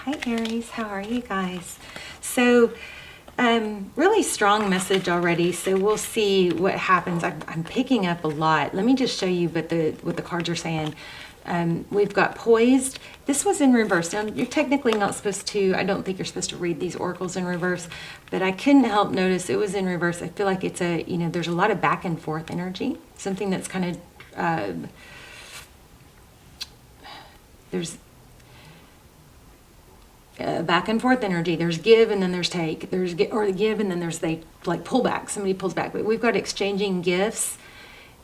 Hi Aries, how are you guys? So, really strong message already. So we'll see what happens. I'm picking up a lot. Let me just show you what the cards are saying. We've got poised. This was in reverse. Now you're technically not supposed to. I don't think you're supposed to read these oracles in reverse, but I couldn't help notice it was in reverse. I feel like it's there's a lot of back and forth energy. Something that's kind of there's back and forth energy. There's give and then there's take. There's give and then there's they like pull back. Somebody pulls back. But we've got exchanging gifts,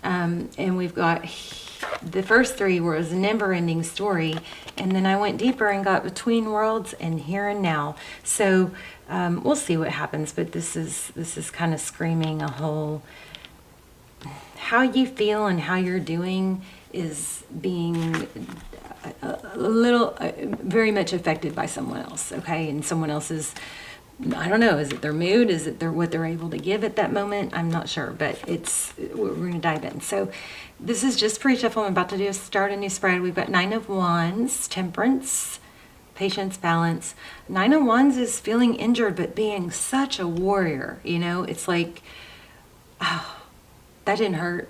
and we've got the first three was a never-ending story, and then I went deeper and got between worlds and here and now. So we'll see what happens. But this is kind of screaming a whole. How you feel and how you're doing is being a little, very much affected by someone else, okay? And someone else's, I don't know, is it their mood? Is it what they're able to give at that moment? I'm not sure, but we're going to dive in. So this is just pre-shuffle. I'm about to start a new spread. We've got 9 of Wands, Temperance, Patience, Balance. 9 of Wands is feeling injured, but being such a warrior, It's like, oh, that didn't hurt.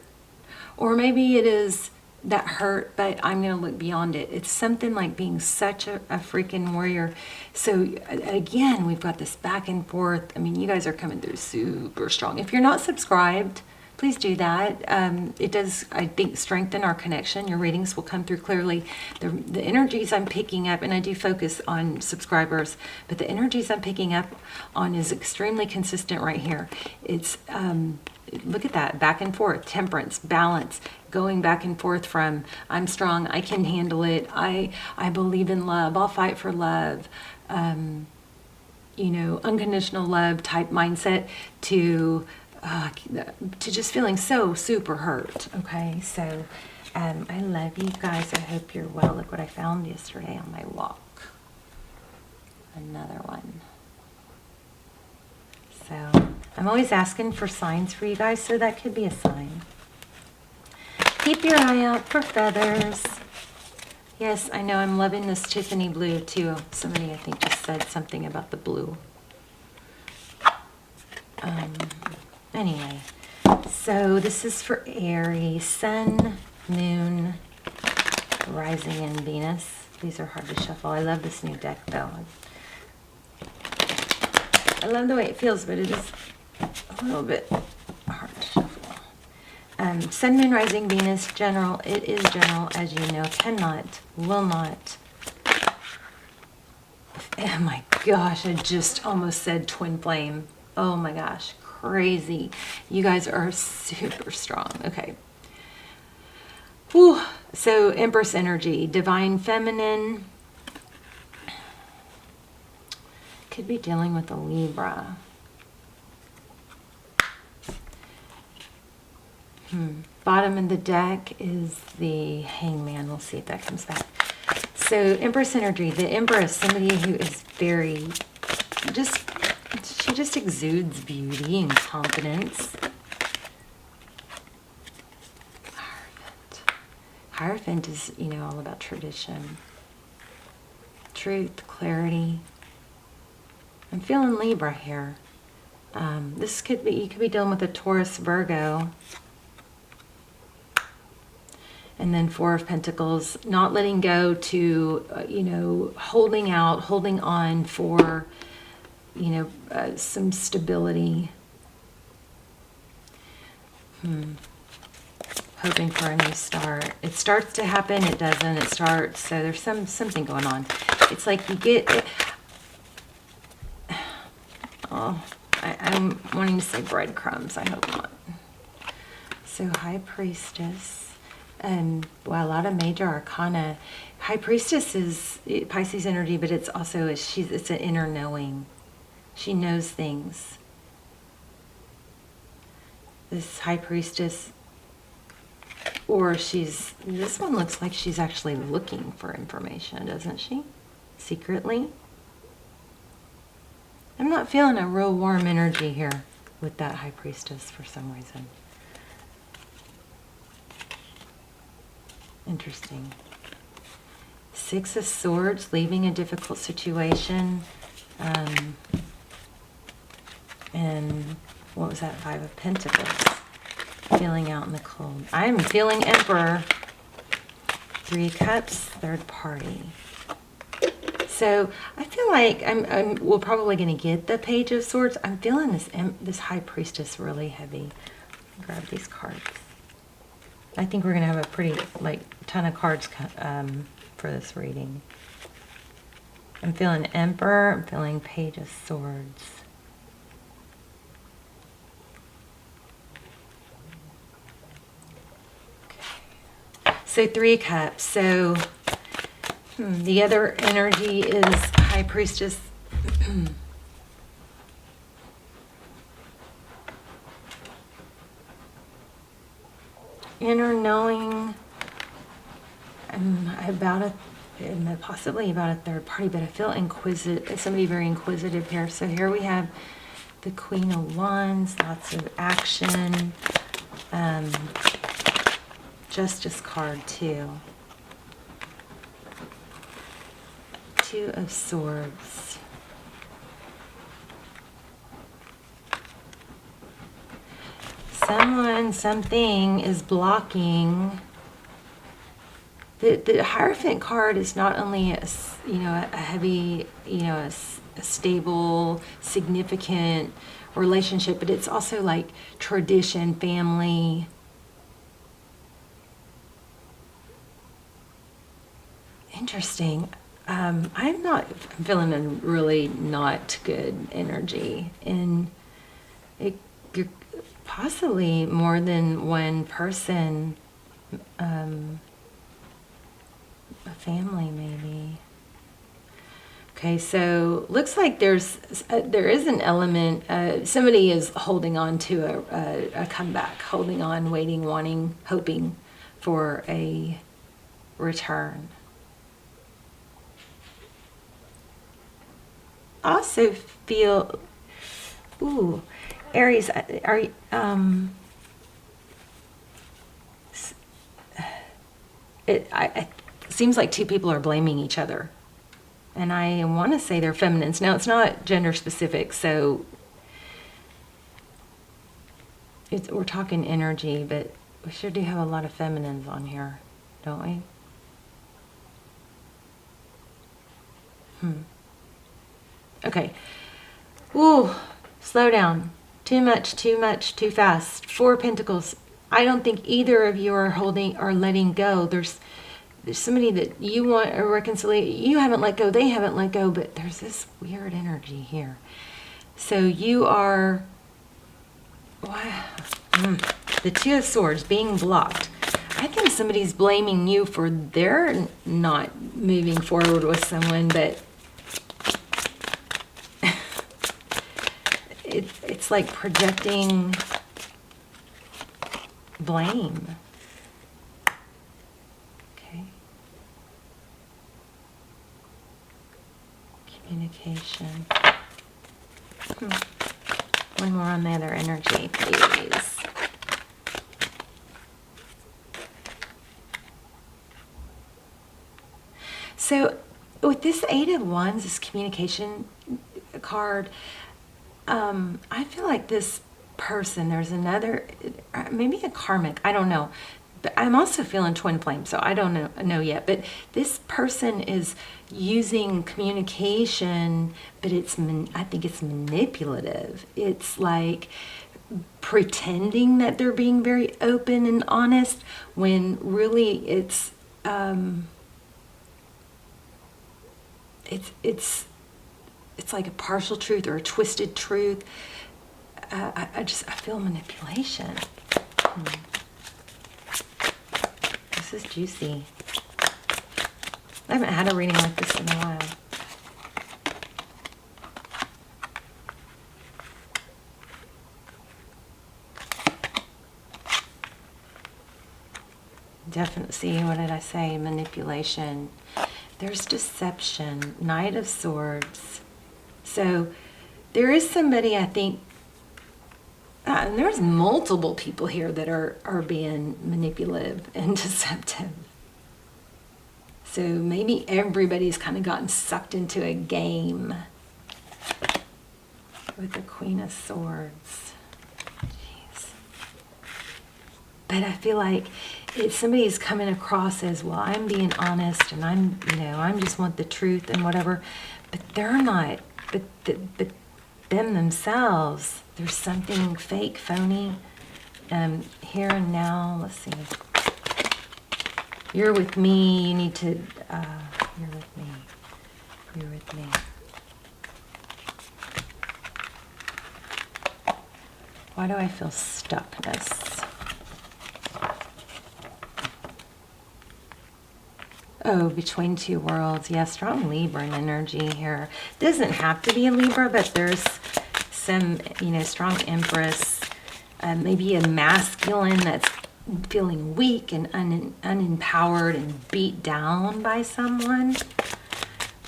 Or maybe it is that hurt, but I'm going to look beyond it. It's something like being such a freaking warrior. So again, we've got this back and forth. I mean, you guys are coming through super strong. If you're not subscribed, please do that. It does, I think, strengthen our connection. Your readings will come through clearly. The energies I'm picking up, and I do focus on subscribers, but the energies I'm picking up on is extremely consistent right here. It's look at that, back and forth, temperance, balance, going back and forth from I'm strong, I can handle it, I believe in love, I'll fight for love, unconditional love type mindset to just feeling so super hurt. Okay, so I love you guys. I hope you're well. Look what I found yesterday on my walk. Another one. So I'm always asking for signs for you guys, so that could be a sign. Keep your eye out for feathers. Yes, I know, I'm loving this Tiffany blue too. Somebody, I think, just said something about the blue. Anyway, so this is for Aries, Sun, Moon, Rising, and Venus. These are hard to shuffle. I love this new deck though. I love the way it feels, but it is a little bit hard to shuffle. Sun, Moon, Rising, Venus, general. It is general, as you know. Cannot, will not. Oh my gosh, I just almost said twin flame. Oh my gosh, crazy. You guys are super strong. Okay. Whew. So Empress energy, divine feminine. Could be dealing with a Libra. Bottom of the deck is the Hangman. We'll see if that comes back. So Empress energy, the Empress, somebody who is very, she just exudes beauty and confidence. Hierophant is, all about tradition, truth, clarity. I'm feeling Libra here. This could be, you could be dealing with a Taurus, Virgo. And then 4 of Pentacles, not letting go to, holding out, holding on for, some stability. Hoping for a new start. It starts to happen, it doesn't, it starts. So there's something going on. It's like you get it. Oh, I'm wanting to say breadcrumbs. I hope not. So High Priestess, and a lot of major arcana. High Priestess is Pisces energy, but it's also it's an inner knowing. She knows things. This High Priestess, or this one looks like she's actually looking for information, doesn't she? Secretly. I'm not feeling a real warm energy here with that High Priestess for some reason. Interesting. Six of Swords, leaving a difficult situation. And what was that? Five of Pentacles. Feeling out in the cold. I'm feeling Emperor. Three of Cups, third party. So I feel like we're probably going to get the Page of Swords. I'm feeling this High Priestess really heavy. Grab these cards. I think we're going to have a pretty ton of cards for this reading. I'm feeling Emperor. I'm feeling Page of Swords. Okay. So Three of Cups. So the other energy is High Priestess. Inner knowing possibly about a third party, but I feel inquisitive, somebody very inquisitive here. So here we have the Queen of Wands, lots of action, Justice card too. Two of Swords. Someone, something is blocking. The Hierophant card is not only a heavy, a stable, significant relationship, but it's also like tradition, family. Interesting. I'm feeling a really not good energy, and you're possibly more than one person, a family maybe. Okay, so looks like there is an element. Somebody is holding on to a comeback, holding on, waiting, wanting, hoping for a return. Also feel, Aries, are you, it seems like two people are blaming each other, and I want to say they're feminines. Now it's not gender specific, so we're talking energy, but we sure do have a lot of feminines on here, don't we? Okay. Ooh, slow down. Too much, too fast. Four of Pentacles. I don't think either of you are letting go. There's somebody that you want a reconciliation. You haven't let go, they haven't let go, but there's this weird energy here. So you are, the Two of Swords being blocked. I think somebody's blaming you for their not moving forward with someone, but it's like projecting blame. Okay. Communication. One more on the other energy, please. So with this Eight of Wands, this communication card, I feel like this person, there's another, maybe a karmic, I don't know. But I'm also feeling twin flame, so I don't know yet. But this person is using communication, but I think it's manipulative. It's like pretending that they're being very open and honest when really it's like a partial truth or a twisted truth. I feel manipulation. This is juicy. I haven't had a reading like this in a while. Definitely, see, what did I say? Manipulation. There's deception. Knight of Swords. So there is somebody, I think, and there's multiple people here that are being manipulative and deceptive. So maybe everybody's kind of gotten sucked into a game with the Queen of Swords. Jeez. But I feel like if somebody's coming across as, well, I'm being honest and I'm, I just want the truth and whatever, but they're not, but them themselves, there's something fake, phony, here and now. Let's see. You're with me, you need to, you're with me, you're with me. Why do I feel stuckness? Oh, between two worlds. Yeah, strong Libra energy here. Doesn't have to be a Libra, but there's some, strong Empress. Maybe a masculine that's feeling weak and unempowered and beat down by someone.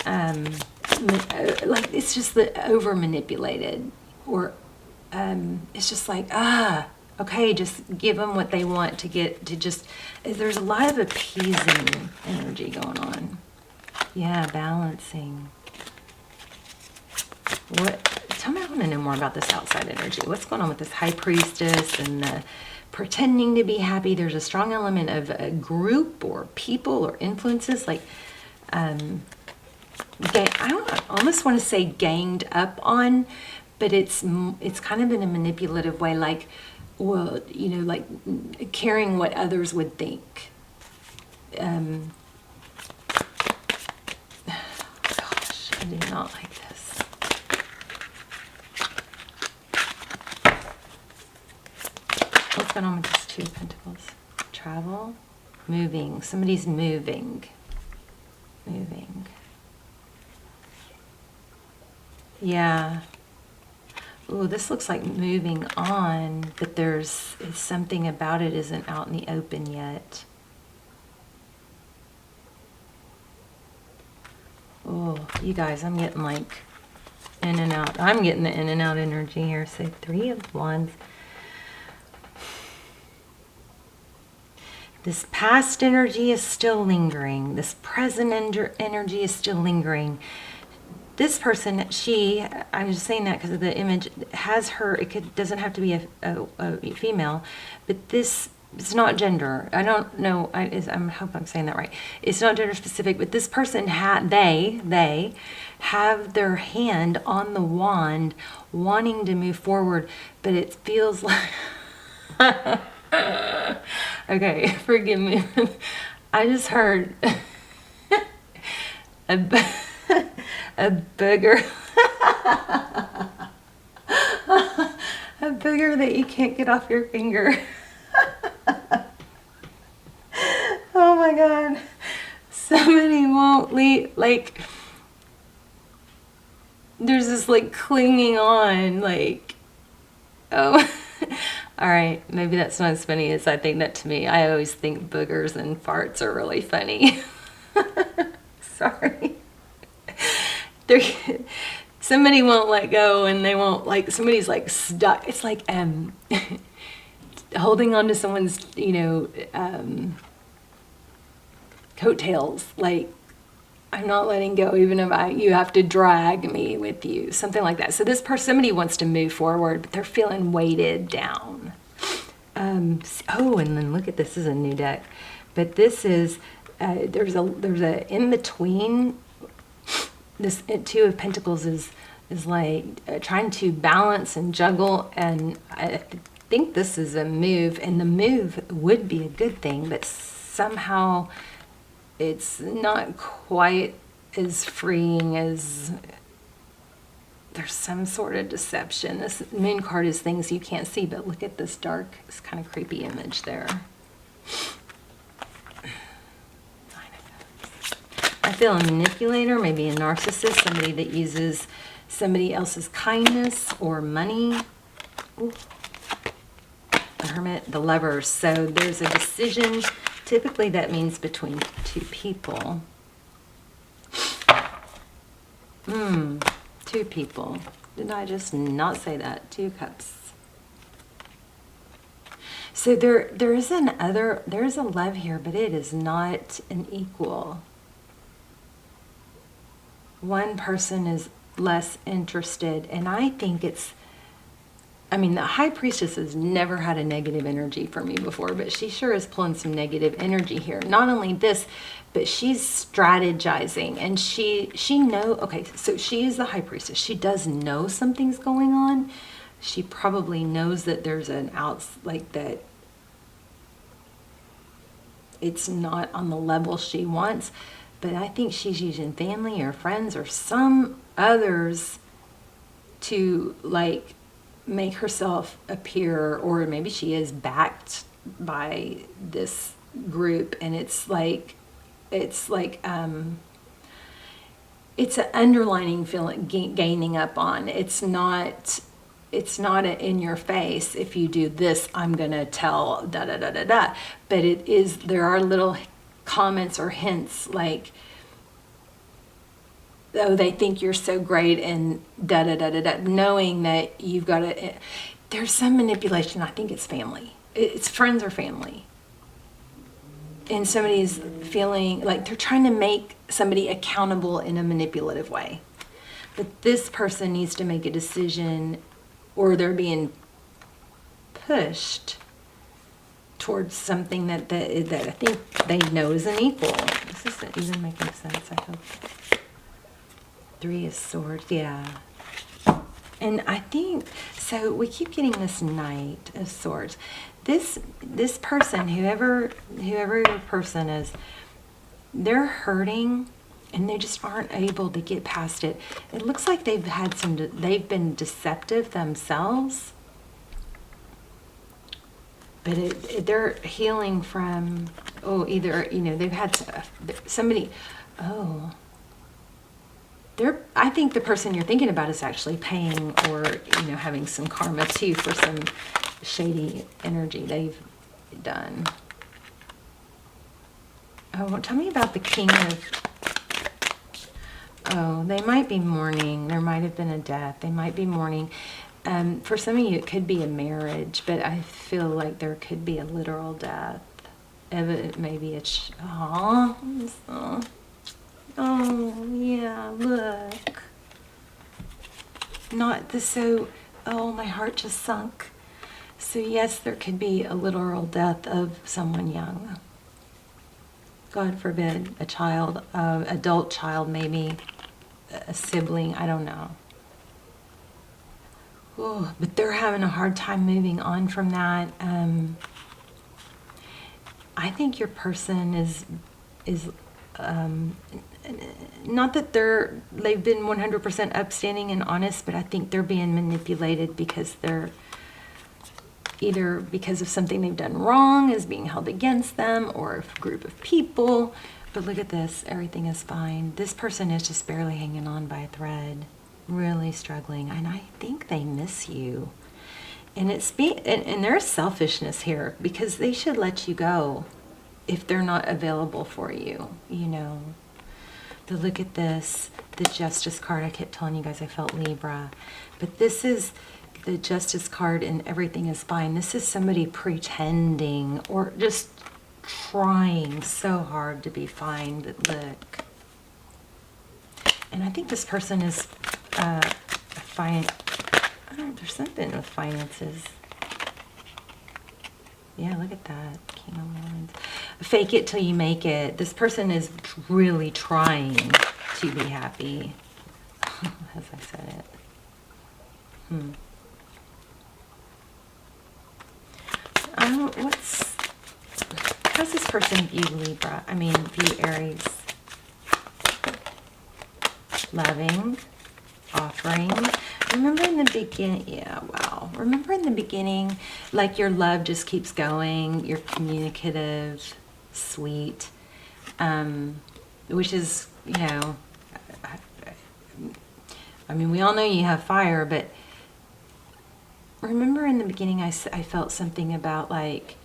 Like it's just the over manipulated, or it's just like, okay, just give them what they want to get to just, there's a lot of appeasing energy going on. Yeah, balancing. Tell me, I want to know more about this outside energy. What's going on with this High Priestess and the pretending to be happy? There's a strong element of a group or people or influences, like, I almost want to say ganged up on, but it's kind of in a manipulative way, like, well, like caring what others would think. Gosh, I do not like this. What's going on with this Two of Pentacles? Travel, moving. Somebody's moving. Moving. Yeah. Ooh, this looks like moving on, but there's something about it isn't out in the open yet. Oh, you guys, I'm getting like in and out. I'm getting the in and out energy here. So Three of Wands. This past energy is still lingering. This present energy is still lingering. This person, I'm just saying that because of the image, has her, doesn't have to be a female, but this, it's not gender. I don't know, I hope I'm saying that right. It's not gender specific, but this person, they have their hand on the wand wanting to move forward, but it feels like, okay, forgive me. I just heard a booger. A booger that you can't get off your finger. Oh my God. Somebody won't leave, like, there's this like clinging on, like, oh. All right, maybe that's not as funny as I think that to me. I always think boogers and farts are really funny. Sorry. Somebody won't let go, and they won't, like, somebody's like stuck. It's like holding on to someone's, coattails. Like, I'm not letting go, even if you have to drag me with you, something like that. So this person, somebody wants to move forward, but they're feeling weighted down. Oh, and then look at this, is a new deck, but this is there's a in between. This Two of Pentacles is like trying to balance and juggle, and I think this is a move, and the move would be a good thing, but somehow it's not quite as freeing as, there's some sort of deception. This moon card is things you can't see, but look at this dark, this kind of creepy image there. I feel a manipulator, maybe a narcissist, somebody that uses somebody else's kindness or money. Ooh. The Hermit, the Lovers. So there's a decision. Typically that means between two people. Two people. Did I just not say that? Two Cups. So there is a love here, but it is not an equal. one person is less interested. And I think I mean, the High Priestess has never had a negative energy for me before, but she sure is pulling some negative energy here. Not only this, but she's strategizing, and okay, so she is the High Priestess. She does know something's going on. She probably knows that there's that it's not on the level she wants, but I think she's using family or friends or some others to like make herself appear, or maybe she is backed by this group, and it's an underlining feeling gaining up on. It's not in your face. If you do this, I'm gonna tell da da da da da. But there are little comments or hints like, oh, they think you're so great and da da da da da, knowing that you've got to. There's some manipulation. I think it's family. It's friends or family. And somebody's feeling like they're trying to make somebody accountable in a manipulative way. But this person needs to make a decision, or they're being pushed towards something that I think they know is an equal. This isn't even making sense, I hope. 3 of Swords, yeah. And I think, so we keep getting this Knight of Swords. This person, whoever your person is, they're hurting and they just aren't able to get past it. It looks like they've been deceptive themselves, but they're healing from, either, they've had somebody, I think the person you're thinking about is actually paying or, having some karma too for some shady energy they've done. Oh, tell me about the King of... Oh, they might be mourning. There might have been a death. They might be mourning. For some of you, it could be a marriage, but I feel like there could be a literal death. Maybe it's... Oh, yeah, look. My heart just sunk. So yes, there could be a literal death of someone young. God forbid, a child, adult child, maybe a sibling, I don't know. Oh, but they're having a hard time moving on from that. I think your person is not that they've been 100% upstanding and honest, but I think they're being manipulated because they're either because of something they've done wrong is being held against them, or a group of people. But look at this, everything is fine. This person is just barely hanging on by a thread, really struggling, and I think they miss you. And and there's selfishness here, because they should let you go if they're not available for you, But look at this, the Justice card. I kept telling you guys I felt Libra. But this is the Justice card, and everything is fine. This is somebody pretending or just trying so hard to be fine. But look. And I think this person is fine. I don't know, there's something with finances. Yeah, look at that. King of Wands. Fake it till you make it. This person is really trying to be happy. As I said it. How's this person view Libra? View Aries? Loving, offering. Remember in the beginning, Remember in the beginning, like your love just keeps going, you're communicative, sweet, which is, we all know you have fire, but remember in the beginning I felt something about like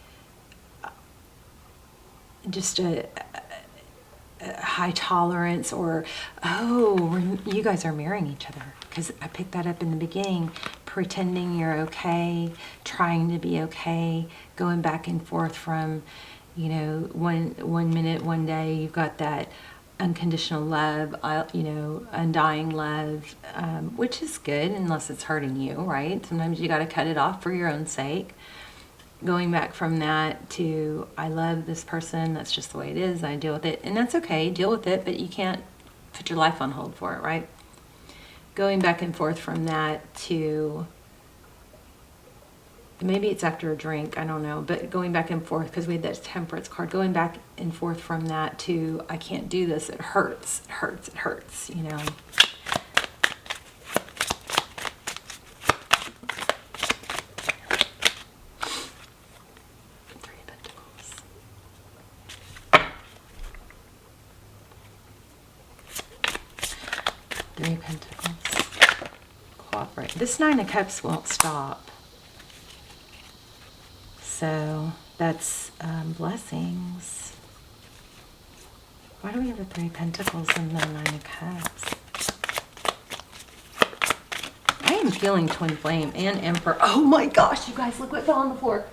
just a high tolerance, or you guys are marrying each other, because I picked that up in the beginning. Pretending you're okay, trying to be okay, going back and forth from, one minute, one day you've got that unconditional love, you know, undying love, which is good unless it's hurting you, right? Sometimes you got to cut it off for your own sake. Going back from that to, I love this person, that's just the way it is, I deal with it, and that's okay, deal with it, but you can't put your life on hold for it, right? Going back and forth from that to, maybe it's after a drink, I don't know, but going back and forth, because we had that temperance card, going back and forth from that to, I can't do this, it hurts, it hurts, it hurts, you know. Three of Pentacles. Cooperate. This Nine of Cups won't stop. So that's blessings. Why do we have the Three of Pentacles and the Nine of Cups? I am feeling Twin Flame and Emperor. Oh my gosh, you guys, look what fell on the floor.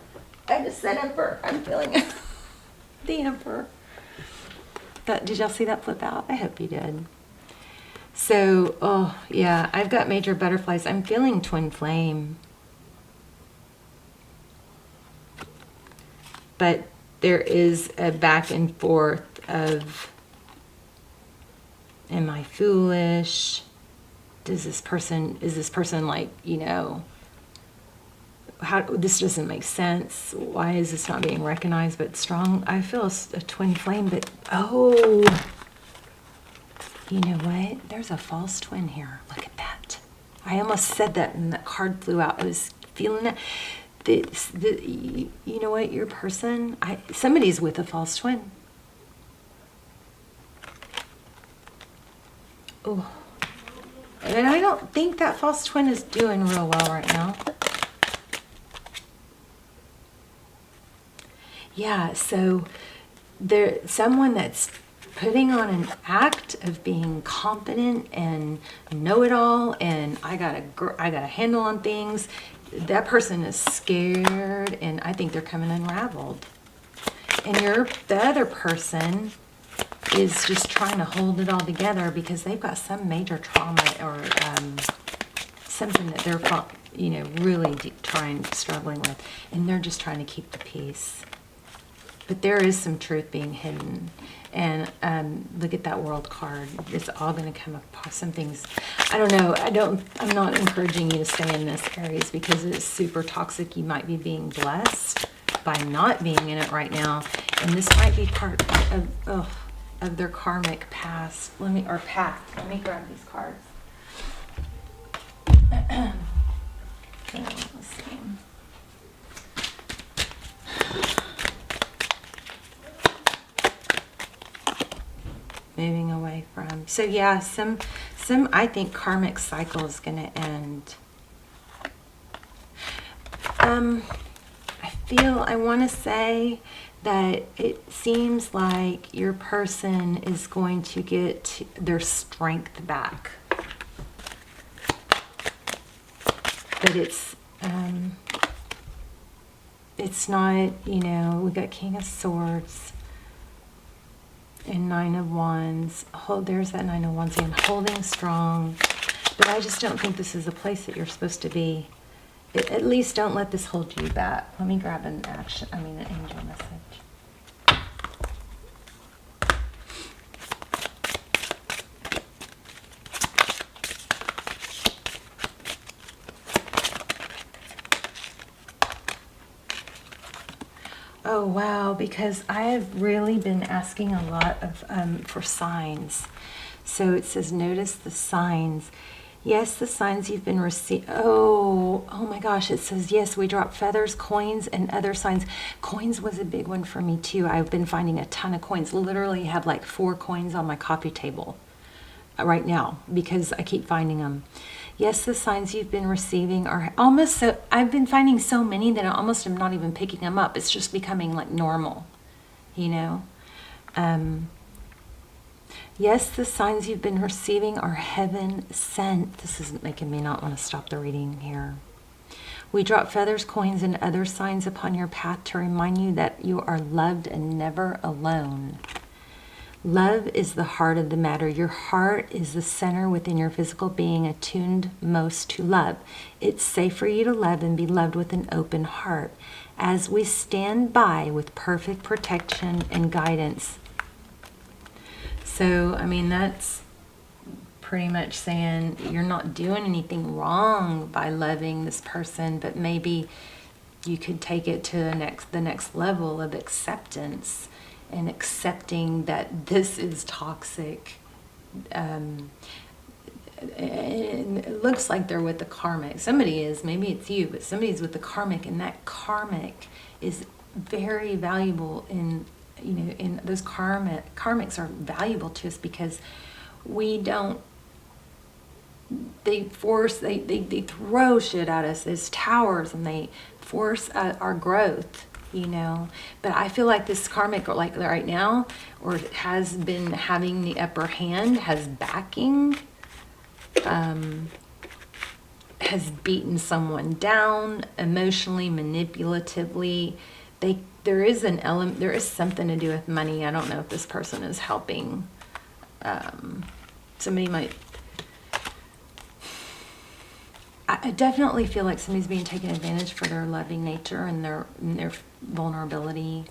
I just said Emperor. I'm feeling it. The Emperor. Did y'all see that flip out? I hope you did. So, oh yeah, I've got major butterflies. I'm feeling Twin Flame. But there is a back and forth of, am I foolish? Is this person like, you know, this doesn't make sense. Why is this not being recognized? But strong, I feel a Twin Flame, but oh, you know what? There's a false twin here. Look at that. I almost said that and that card flew out. I was feeling that. You know what? Your person, somebody's with a false twin. Oh. And I don't think that false twin is doing real well right now. Yeah, so there's someone that's putting on an act of being confident and know-it-all, and I got a handle on things. That person is scared, and I think they're coming unraveled. And the other person is just trying to hold it all together because they've got some major trauma or something that they're, you know, really struggling with, and they're just trying to keep the peace. But there is some truth being hidden. And look at that World card. It's all going to come up. Some things, I don't know. I'm not encouraging you to stay in this, Aries, because it's super toxic. You might be being blessed by not being in it right now. And this might be part of their karmic past. Path. Let me grab these cards. Let's see. Moving away from. So yeah, some I think karmic cycle is going to end. I want to say that it seems like your person is going to get their strength back. But it's not, you know, we got King of Swords and Nine of Wands. There's that Nine of Wands again, holding strong. But I just don't think this is a place that you're supposed to be. At least don't let this hold you back. Let me grab an angel message. Oh wow, because I have really been asking a lot of for signs. So it says, notice the signs. Yes, the signs you've been receiving. Oh my gosh, it says, yes, we drop feathers, coins, and other signs. Coins was a big one for me too. I've been finding a ton of coins. Literally have like 4 coins on my coffee table right now because I keep finding them. Yes, the signs you've been receiving are almost so, I've been finding so many that I almost am not even picking them up. It's just becoming like normal, you know? Yes, the signs you've been receiving are heaven sent. This is making me not want to stop the reading here. We drop feathers, coins, and other signs upon your path to remind you that you are loved and never alone. Love is the heart of the matter. Your heart is the center within your physical being, attuned most to love. It's safe for you to love and be loved with an open heart. As we stand by with perfect protection and guidance. So, I mean, that's pretty much saying you're not doing anything wrong by loving this person, but maybe you could take it to the next level of acceptance and accepting that this is toxic. And it looks like they're with the karmic. Somebody is, maybe it's you, but somebody's with the karmic, and that karmic is very valuable in, you know, in those karmics are valuable to us because we don't, they throw shit at us as towers, and they force our growth, you know. But I feel like this karmic, like right now, or has been having the upper hand, has backing, has beaten someone down emotionally, manipulatively. There is an element, there is something to do with money. I don't know if this person is helping. Somebody might, I definitely feel like somebody's being taken advantage for their loving nature and their vulnerability.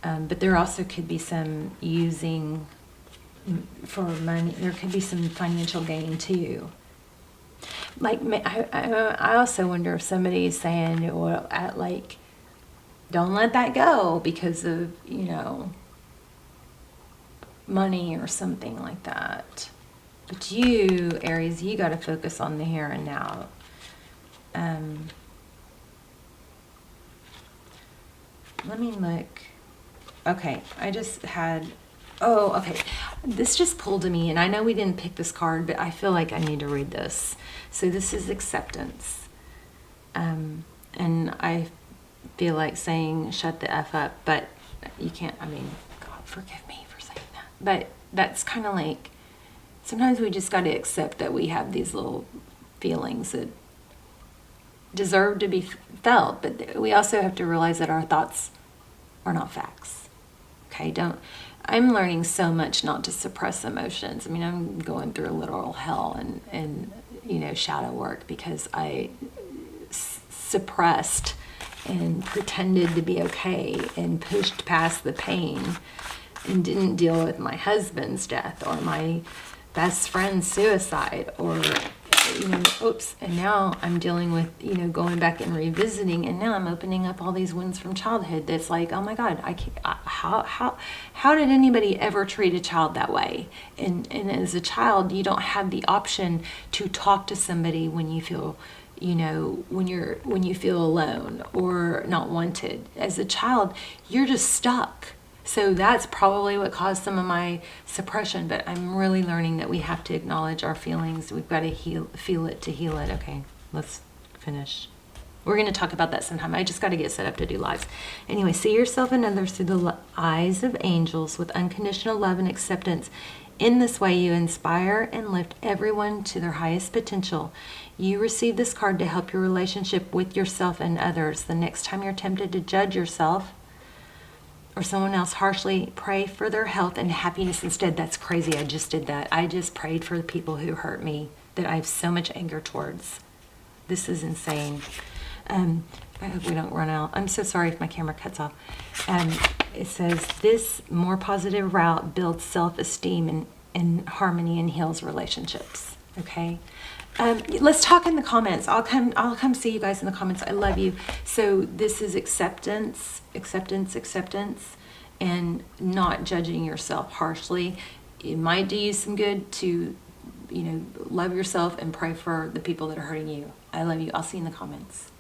But there also could be some using for money. There could be some financial gain too. Like, I also wonder if somebody's saying, well, like, don't let that go because of, you know, money or something like that. But you, Aries, you got to focus on the here and now. Let me look. Okay, I just had, oh, okay. This just pulled to me, and I know we didn't pick this card, but I feel like I need to read this. So this is acceptance. And I feel like saying shut the F up, but you can't, I mean, God, forgive me for saying that. But that's kind of like, sometimes we just got to accept that we have these little feelings that deserve to be felt, but we also have to realize that our thoughts are not facts. Okay, I'm learning so much not to suppress emotions. I mean, I'm going through a literal hell and you know, shadow work because I suppressed and pretended to be okay and pushed past the pain and didn't deal with my husband's death or my best friend's suicide or, you know, oops. And now I'm dealing with, you know, going back and revisiting, and now I'm opening up all these wounds from childhood. That's like, oh my God, how did anybody ever treat a child that way? And as a child, you don't have the option to talk to somebody when you feel, you know, when you feel alone or not wanted. As a child, you're just stuck. So that's probably what caused some of my suppression, but I'm really learning that we have to acknowledge our feelings. We've got to feel it to heal it. Okay, let's finish. We're going to talk about that sometime. I just got to get set up to do lives. Anyway, see yourself and others through the eyes of angels with unconditional love and acceptance. In this way, you inspire and lift everyone to their highest potential. You receive this card to help your relationship with yourself and others. The next time you're tempted to judge yourself or someone else harshly, pray for their health and happiness instead. That's crazy. I just did that. I just prayed for the people who hurt me that I have so much anger towards. This is insane. I hope we don't run out. I'm so sorry if my camera cuts off. It says, this more positive route builds self-esteem and harmony and heals relationships. Okay? Let's talk in the comments. I'll come see you guys in the comments. I love you. So this is acceptance, and not judging yourself harshly. It might do you some good to, you know, love yourself and pray for the people that are hurting you. I love you. I'll see you in the comments.